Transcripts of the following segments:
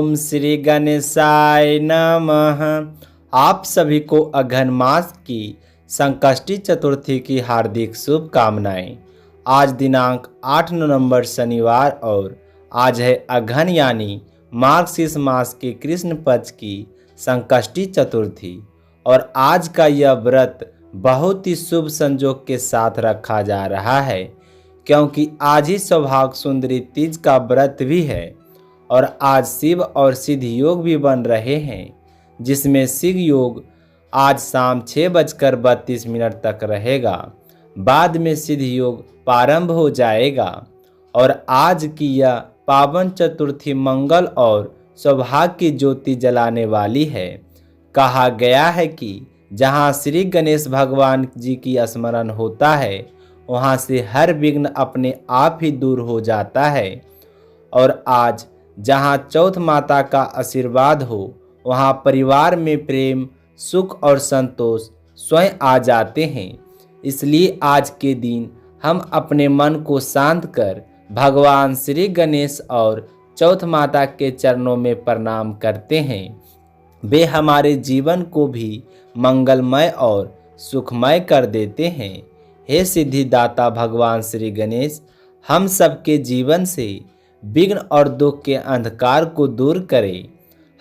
ओम श्री गणेशाय नमः। आप सभी को अघन मास की संकष्टी चतुर्थी की हार्दिक शुभकामनाएं। आज दिनांक 8 नवंबर शनिवार और आज है अघन यानी मार्गशीर्ष मास के कृष्ण पक्ष की संकष्टी चतुर्थी। और आज का यह व्रत बहुत ही शुभ संयोग के साथ रखा जा रहा है, क्योंकि आज ही सौभाग्य सुंदरी तीज का व्रत भी है और आज शिव और सिद्ध योग भी बन रहे हैं, जिसमें शिव योग आज शाम 6:32 तक रहेगा। बाद में सिद्ध योग प्रारंभ हो जाएगा। और आज की यह पावन चतुर्थी मंगल और सौभाग्य की ज्योति जलाने वाली है। कहा गया है कि जहाँ श्री गणेश भगवान जी की स्मरण होता है, वहाँ से हर विघ्न अपने आप ही दूर हो जाता है। और आज जहाँ चौथ माता का आशीर्वाद हो, वहाँ परिवार में प्रेम, सुख और संतोष स्वयं आ जाते हैं। इसलिए आज के दिन हम अपने मन को शांत कर भगवान श्री गणेश और चौथ माता के चरणों में प्रणाम करते हैं। वे हमारे जीवन को भी मंगलमय और सुखमय कर देते हैं। हे सिद्धिदाता भगवान श्री गणेश, हम सबके जीवन से विघ्न और दुख के अंधकार को दूर करें,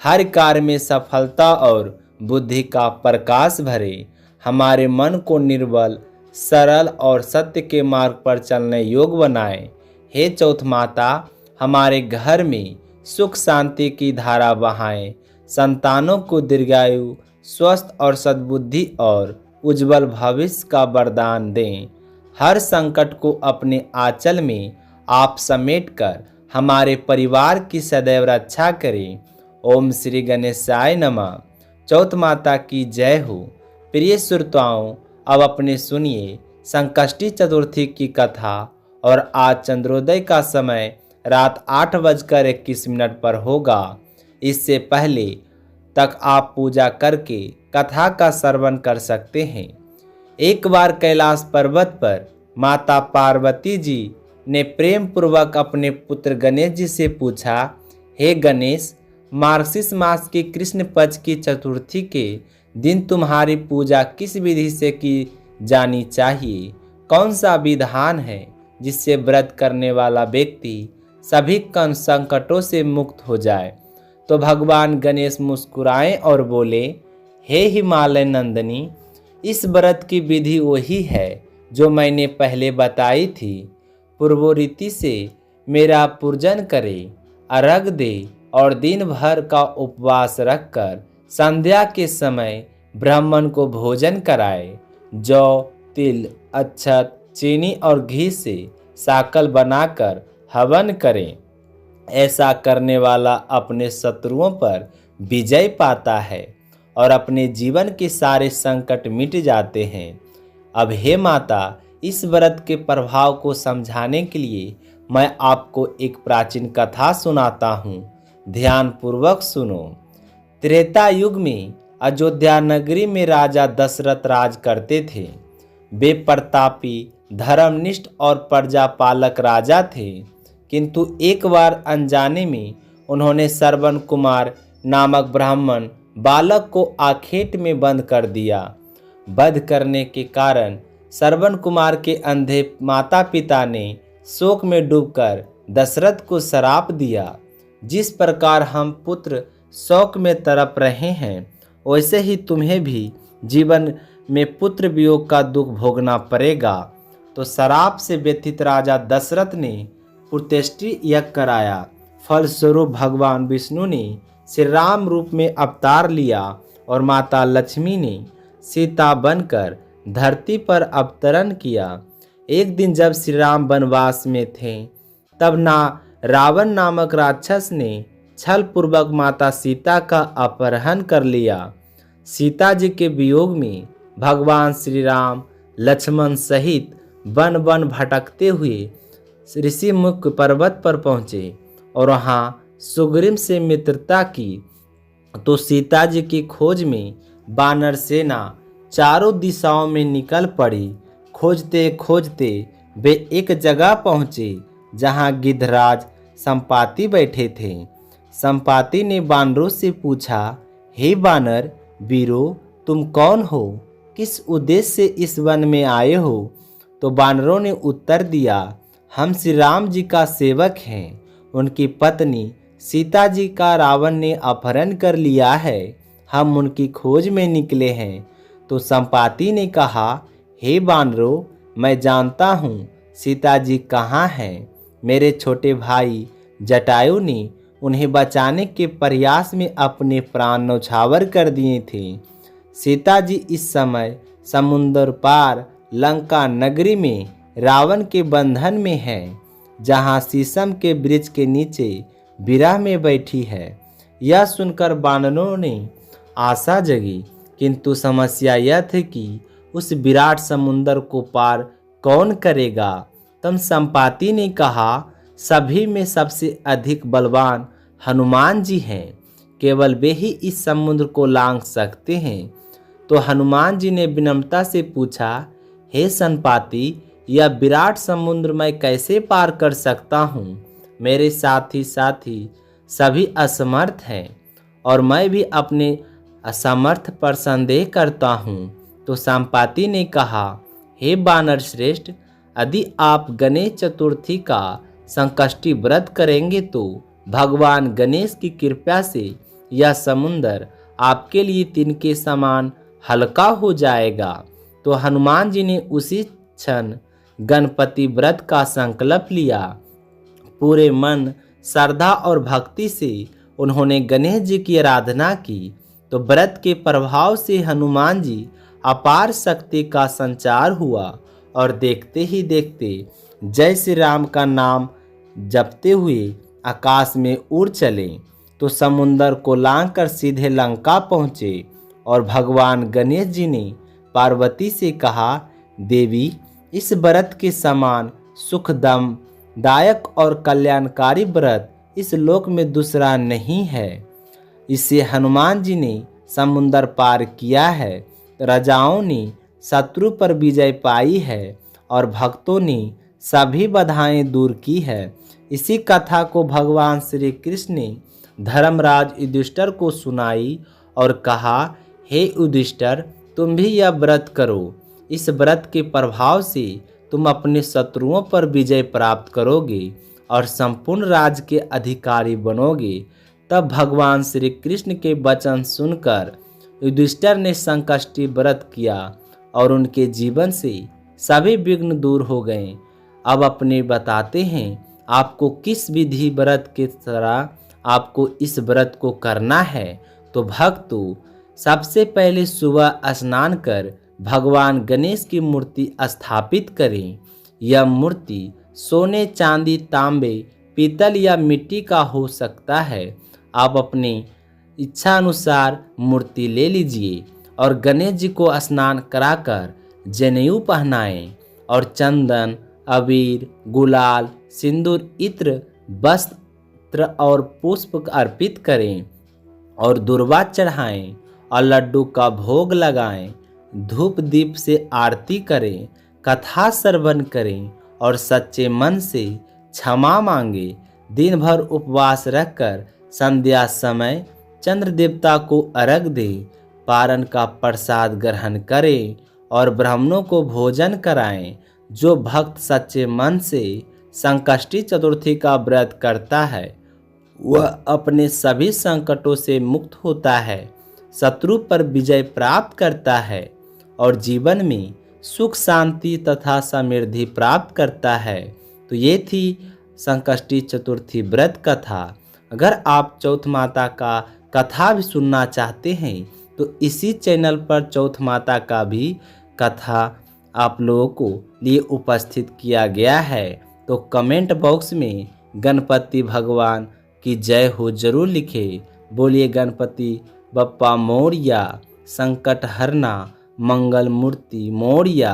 हर कार्य में सफलता और बुद्धि का प्रकाश भरे, हमारे मन को निर्बल, सरल और सत्य के मार्ग पर चलने योग्य बनाए। हे चौथ माता, हमारे घर में सुख शांति की धारा बहाएं, संतानों को दीर्घायु, स्वस्थ और सद्बुद्धि और उज्जवल भविष्य का वरदान दें। हर संकट को अपने आंचल में आप समेटकर हमारे परिवार की सदैव रक्षा करें। ओम श्री गणेशाय नमः। चौथ माता की जय हो। प्रिय श्रोताओं, अब अपने सुनिए संकष्टी चतुर्थी की कथा। और आज चंद्रोदय का समय रात 8:21 पर होगा। इससे पहले तक आप पूजा करके कथा का श्रवण कर सकते हैं। एक बार कैलाश पर्वत पर माता पार्वती जी ने प्रेम पूर्वक अपने पुत्र गणेश जी से पूछा, हे गणेश, मार्गशीर्ष मास की कृष्ण पक्ष की चतुर्थी के दिन तुम्हारी पूजा किस विधि से की जानी चाहिए? कौन सा विधान है जिससे व्रत करने वाला व्यक्ति सभी संकटों से मुक्त हो जाए? तो भगवान गणेश मुस्कुराए और बोले, हे हिमालय नंदिनी, इस व्रत की विधि वही है जो मैंने पहले बताई थी। पूर्वरीति से मेरा पूजन करे, अर्घ्य दे और दिन भर का उपवास रखकर संध्या के समय ब्राह्मण को भोजन कराए। जौ, तिल, अक्षत, चीनी और घी से साकल बनाकर हवन करें। ऐसा करने वाला अपने शत्रुओं पर विजय पाता है और अपने जीवन के सारे संकट मिट जाते हैं। अब हे माता, इस व्रत के प्रभाव को समझाने के लिए मैं आपको एक प्राचीन कथा सुनाता हूँ। ध्यान पूर्वक सुनो। त्रेता युग में अयोध्या नगरी में राजा दशरथ राज करते थे। वे प्रतापी, धर्मनिष्ठ और प्रजापालक राजा थे। किंतु एक बार अनजाने में उन्होंने श्रवण कुमार नामक ब्राह्मण बालक को आखेट में बंद कर दिया। वध करने के कारण श्रवण कुमार के अंधे माता पिता ने शोक में डूबकर दशरथ को श्राप दिया। जिस प्रकार हम पुत्र शोक में तड़प रहे हैं, वैसे ही तुम्हें भी जीवन में पुत्र वियोग का दुख भोगना पड़ेगा। तो श्राप से व्यथित राजा दशरथ ने पुत्रष्टि यज्ञ कराया। फलस्वरूप भगवान विष्णु ने श्री राम रूप में अवतार लिया और माता लक्ष्मी ने सीता बनकर धरती पर अवतरण किया। एक दिन जब श्री राम वनवास में थे, तब रावण नामक राक्षस ने छल पूर्वक माता सीता का अपहरण कर लिया। सीता जी के वियोग में भगवान श्री राम लक्ष्मण सहित वन वन भटकते हुए ऋषि मुख पर्वत पर पहुँचे और वहाँ सुग्रीव से मित्रता की। तो सीता जी की खोज में वानर सेना चारों दिशाओं में निकल पड़ी। खोजते खोजते वे एक जगह पहुँचे जहाँ गिद्धराज संपाति बैठे थे। संपाति ने बानरों से पूछा, हे बानर वीरो, तुम कौन हो? किस उद्देश्य से इस वन में आए हो? तो बानरों ने उत्तर दिया, हम श्री राम जी का सेवक हैं। उनकी पत्नी सीता जी का रावण ने अपहरण कर लिया है। हम उनकी खोज में निकले हैं। तो संपाति ने कहा, हे बानरों, मैं जानता हूँ सीता जी कहाँ हैं। मेरे छोटे भाई जटायु ने उन्हें बचाने के प्रयास में अपने प्राण न्यौछावर कर दिए थे। सीता जी इस समय समुद्र पार लंका नगरी में रावण के बंधन में है, जहाँ शीशम के वृक्ष के नीचे विरह में बैठी है। यह सुनकर बानरों ने आशा जगी, किंतु समस्या यह थी कि उस विराट समुद्र को पार कौन करेगा। तब संपाति ने कहा, सभी में सबसे अधिक बलवान हनुमान जी हैं। केवल वे ही इस समुद्र को लांघ सकते हैं। तो हनुमान जी ने विनम्रता से पूछा, हे संपाति, यह विराट समुद्र मैं कैसे पार कर सकता हूँ? मेरे साथी सभी असमर्थ हैं और मैं भी अपने असमर्थ पर संदेह करता हूँ। तो संपाति ने कहा, हे बानर श्रेष्ठ, यदि आप गणेश चतुर्थी का संकष्टी व्रत करेंगे तो भगवान गणेश की कृपा से यह समुद्र आपके लिए तिनके समान हल्का हो जाएगा। तो हनुमान जी ने उसी क्षण गणपति व्रत का संकल्प लिया। पूरे मन, श्रद्धा और भक्ति से उन्होंने गणेश जी की आराधना की। तो व्रत के प्रभाव से हनुमान जी अपार शक्ति का संचार हुआ और देखते ही देखते जय श्री राम का नाम जपते हुए आकाश में उड़ चले। तो समुंदर को लांघकर सीधे लंका पहुँचे और भगवान गणेश जी ने पार्वती से कहा, देवी, इस व्रत के समान सुखदायक और कल्याणकारी व्रत इस लोक में दूसरा नहीं है। इसे हनुमान जी ने समुंदर पार किया है, राजाओं ने शत्रु पर विजय पाई है और भक्तों ने सभी बाधाएं दूर की है। इसी कथा को भगवान श्री कृष्ण ने धर्मराज युधिष्ठिर को सुनाई और कहा, हे युधिष्ठिर, तुम भी यह व्रत करो। इस व्रत के प्रभाव से तुम अपने शत्रुओं पर विजय प्राप्त करोगे और संपूर्ण राज्य के अधिकारी बनोगे। तब भगवान श्री कृष्ण के वचन सुनकर युधिष्ठिर ने संकष्टी व्रत किया और उनके जीवन से सभी विघ्न दूर हो गए। अब अपने बताते हैं आपको किस विधि व्रत के तरह आपको इस व्रत को करना है। तो भक्तों, सबसे पहले सुबह स्नान कर भगवान गणेश की मूर्ति स्थापित करें। यह मूर्ति सोने, चांदी, तांबे, पीतल या मिट्टी का हो सकता है। आप अपनी इच्छा अनुसार मूर्ति ले लीजिए और गणेश जी को स्नान कराकर जनेऊ पहनाएं और चंदन, अबीर, गुलाल, सिंदूर, इत्र, वस्त्र और पुष्प अर्पित करें और दुर्वा चढ़ाएं और लड्डू का भोग लगाएं। धूप दीप से आरती करें, कथा श्रवण करें और सच्चे मन से क्षमा मांगे। दिन भर उपवास रखकर संध्या समय चंद्र देवता को अर्घ दें, पारण का प्रसाद ग्रहण करें और ब्राह्मणों को भोजन कराएं। जो भक्त सच्चे मन से संकष्टी चतुर्थी का व्रत करता है वह अपने सभी संकटों से मुक्त होता है, शत्रु पर विजय प्राप्त करता है और जीवन में सुख, शांति तथा समृद्धि प्राप्त करता है। तो ये थी संकष्टी चतुर्थी व्रत कथा। अगर आप चौथ माता का कथा भी सुनना चाहते हैं तो इसी चैनल पर चौथ माता का भी कथा आप लोगों को लिए उपस्थित किया गया है। तो कमेंट बॉक्स में गणपति भगवान की जय हो जरूर लिखें। बोलिए गणपति बप्पा मोरया, संकट हरना मंगल मूर्ति मोरया।